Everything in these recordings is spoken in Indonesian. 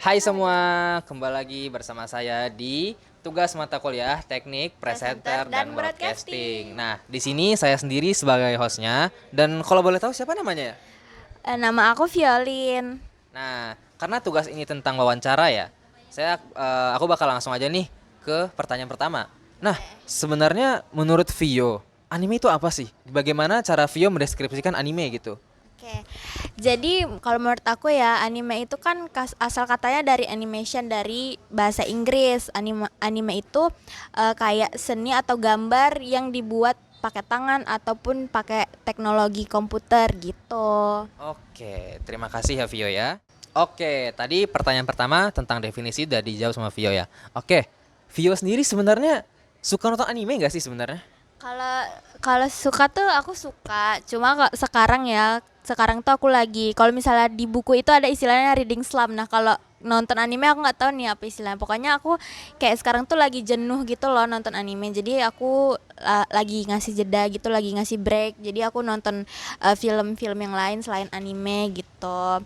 Hai semua, kembali lagi bersama saya di tugas mata kuliah Teknik Presenter Presenter dan dan Broadcasting. broadcasting. Nah, di sini saya sendiri sebagai hostnya dan kalau boleh tahu siapa namanya ya? Nama aku Violin. Nah, karena tugas ini tentang wawancara ya, aku bakal langsung aja nih ke pertanyaan pertama. Nah, Boleh. sebenarnya menurut Vio, anime itu apa sih? Bagaimana cara Vio mendeskripsikan anime gitu? Oke. Jadi kalau menurut aku ya anime itu kan asal katanya dari animation dari bahasa Inggris. Anime itu kayak seni atau gambar yang dibuat pakai tangan ataupun pakai teknologi komputer gitu. Oke, terima kasih ya Vio ya. Oke, tadi pertanyaan pertama tentang definisi udah dijawab sama Vio ya. Oke, Vio sendiri sebenarnya suka nonton anime nggak sih sebenarnya? Kalau kalau suka tuh aku suka, cuma sekarang ya, sekarang tuh aku lagi kalau misalnya di buku itu ada istilahnya reading slump. Nah, kalau nonton anime aku nggak tahu nih apa istilahnya. Pokoknya aku kayak sekarang tuh lagi jenuh gitu loh nonton anime. Jadi aku lagi ngasih jeda gitu, lagi ngasih break. Jadi aku nonton film-film yang lain selain anime gitu.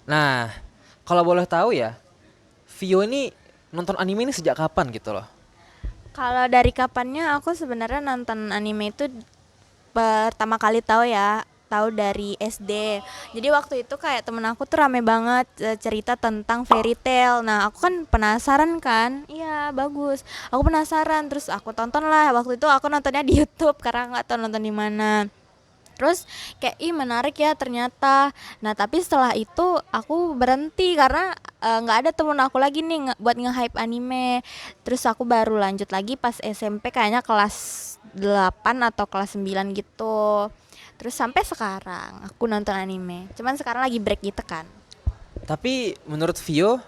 Nah, kalau boleh tahu ya, Vio ini nonton anime ini sejak kapan gitu loh? Kalau dari kapannya aku sebenarnya nonton anime itu pertama kali tahu ya, tahu dari SD. Jadi waktu itu kayak temen aku tuh rame banget cerita tentang fairy tale. Nah aku kan penasaran kan, iya bagus. Aku penasaran, terus aku tonton lah. Waktu itu aku nontonnya di YouTube karena nggak tahu nonton di mana. Terus kayak menarik ya ternyata. Nah tapi setelah itu aku berhenti karena nggak ada temen aku lagi nih buat nge-hype anime. Terus aku baru lanjut lagi pas SMP kayaknya kelas 8 atau kelas 9 gitu. Terus sampai sekarang aku nonton anime. Cuman sekarang lagi break gitu kan. Tapi menurut Vio,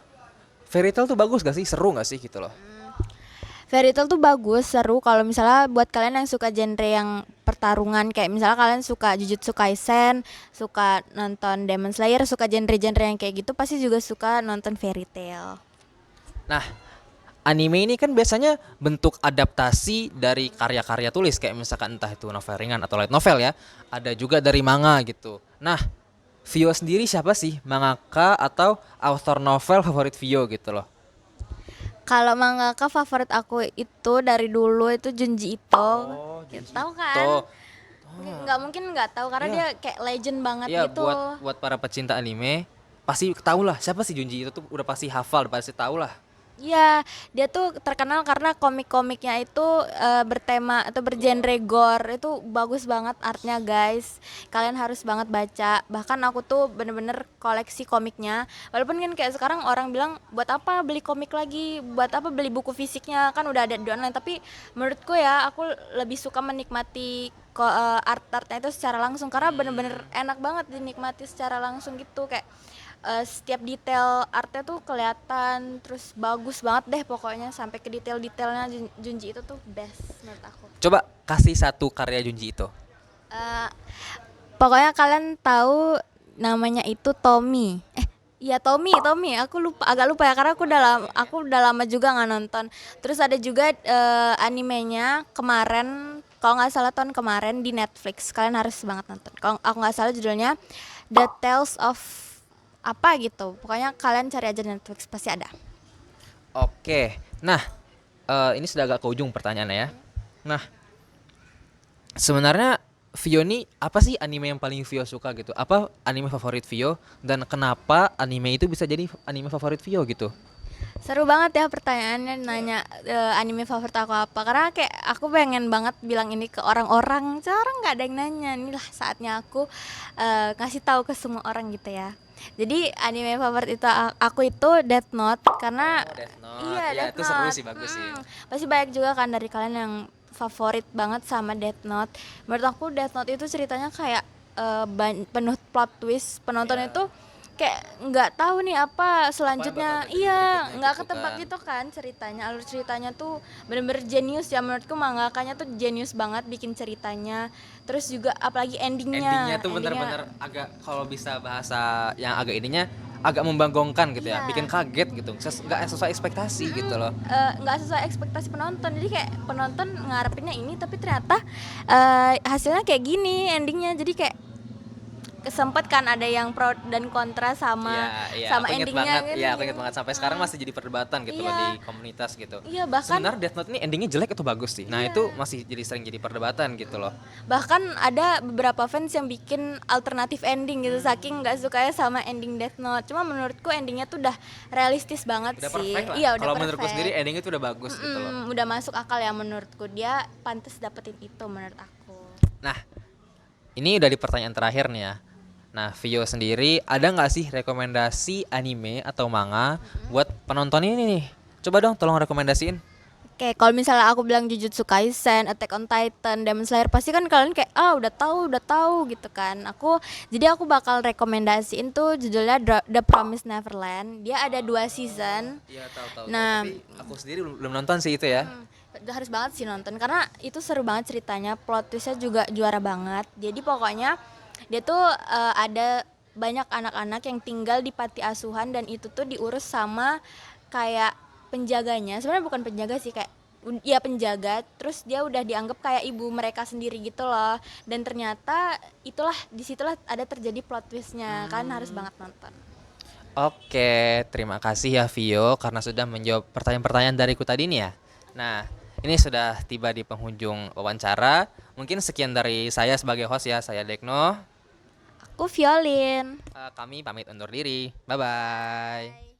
Fairy Tail tuh bagus gak sih? Seru gak sih gitu loh? Fairy Tail tuh bagus, seru kalau misalnya buat kalian yang suka genre yang pertarungan kayak misalnya kalian suka Jujutsu Kaisen, suka nonton Demon Slayer, suka genre-genre yang kayak gitu pasti juga suka nonton Fairy Tail. Nah, anime ini kan biasanya bentuk adaptasi dari karya-karya tulis kayak misalkan entah itu novel ringan atau light novel ya. Ada juga dari manga gitu. Nah, Vio sendiri siapa sih mangaka atau author novel favorit Vio gitu loh? Kalau mangaka favorit aku itu dari dulu itu Junji Ito. Oh, Ya, Junji tahu kan? Ito. Nggak mungkin nggak tahu karena dia Iya, kayak legend banget iya gitu. buat para pecinta anime pasti tahu lah siapa sih Junji Ito tuh udah pasti hafal, udah pasti tahu lah. Iya, dia tuh terkenal karena komik-komiknya itu bertema atau bergenre gore. Itu bagus banget artnya, guys. Kalian harus banget baca. Bahkan aku tuh bener-bener koleksi komiknya. Walaupun kan kayak sekarang orang bilang, buat apa beli komik lagi? Buat apa beli buku fisiknya? Kan udah ada di online. Tapi menurutku ya, aku lebih suka menikmati art-artnya itu secara langsung. Karena bener-bener enak banget dinikmati secara langsung gitu. Kayak setiap detail artnya tuh kelihatan terus bagus banget deh pokoknya sampai ke detail-detailnya Junji itu tuh best menurut aku. Coba kasih satu karya Junji Ito. Eh, Pokoknya kalian tahu namanya itu Tommy. Iya Tommy, aku lupa agak lupa ya karena aku udah lama juga nggak nonton. Terus ada juga animenya kemarin kalau nggak salah tahun kemarin di Netflix. Kalian harus banget nonton. Kalau aku nggak salah judulnya The Tales of apa gitu. Pokoknya kalian cari aja di Netflix pasti ada. Oke. Nah, ini sudah agak ke ujung pertanyaannya ya. Nah, sebenarnya Vio ini apa sih anime yang paling Vio suka gitu? Apa anime favorit Vio dan kenapa anime itu bisa jadi anime favorit Vio gitu? Seru banget ya pertanyaannya nanya anime favorit aku apa. Karena kayak aku pengen banget bilang ini ke orang-orang. Sekarang nggak ada yang nanya. Inilah saatnya aku ngasih tahu ke semua orang gitu ya. Jadi anime favorit itu aku itu Death Note karena Oh, Death Note. iya Ya, Death itu seru Note. sih, bagus sih. Pasti banyak juga kan dari kalian yang favorit banget sama Death Note. Menurut aku Death Note itu ceritanya kayak penuh plot twist. Penonton Ya, itu kayak nggak tahu nih apa apa yang bakal selanjutnya, terjadi iya berikutnya nggak gitu ketebak kan. gitu kan ceritanya. Alur ceritanya tuh bener-bener jenius ya menurutku, mangakanya tuh jenius banget bikin ceritanya. Terus juga apalagi Endingnya endingnya tuh endingnya bener-bener agak kalau bisa bahasa yang agak ininya agak membanggongkan gitu ya, bikin iya. kaget gitu, nggak sesuai ekspektasi gitu loh. Nggak sesuai ekspektasi penonton, jadi kayak penonton ngarepinnya ini tapi ternyata hasilnya kayak gini endingnya. Jadi kayak kesempet kan ada yang pro dan kontra sama Iya, sama aku inget endingnya banget. gitu. Iya, aku inget banget sampai sekarang masih jadi perdebatan gitu loh Iya. di komunitas gitu. Iya, bahkan Sebenarnya Death Note ini endingnya jelek atau bagus sih? Nah, itu masih jadi sering jadi perdebatan gitu loh. bahkan ada beberapa fans yang bikin alternatif ending gitu saking nggak sukanya sama ending Death Note. Cuma menurutku endingnya tuh udah realistis banget Udah sih. perfect lah. Iya, udah Kalau perfect. menurutku sendiri endingnya itu udah bagus gitu loh. Udah masuk akal ya menurutku. Dia pantas dapetin itu menurut aku. Nah, ini udah di pertanyaan terakhir nih ya. Nah, Vio sendiri ada nggak sih rekomendasi anime atau manga buat penonton ini nih? Coba dong tolong rekomendasiin. Oke, kalau misalnya aku bilang Jujutsu Kaisen, Attack on Titan, Demon Slayer, pasti kan kalian kayak udah tahu gitu kan. Jadi aku bakal rekomendasiin tuh judulnya The Promised Neverland. Dia ada 2 season. Iya, tahu. Nah, Tapi aku sendiri belum nonton sih itu ya. harus banget sih nonton karena itu seru banget ceritanya, plot twistnya juga juara banget. Jadi pokoknya dia tuh ada banyak anak-anak yang tinggal di panti asuhan dan itu tuh diurus sama kayak penjaganya. Sebenarnya bukan penjaga sih, kayak ya penjaga, terus dia udah dianggap kayak ibu mereka sendiri gitu loh. Dan ternyata disitulah ada terjadi plot twistnya. Kan harus banget nonton. Oke, terima kasih ya Vio karena sudah menjawab pertanyaan-pertanyaan dariku tadi nih ya. Nah, ini sudah tiba di penghujung wawancara. Mungkin sekian dari saya sebagai host ya, saya Dekno. Aku Violin. Kami pamit undur diri. Bye-bye.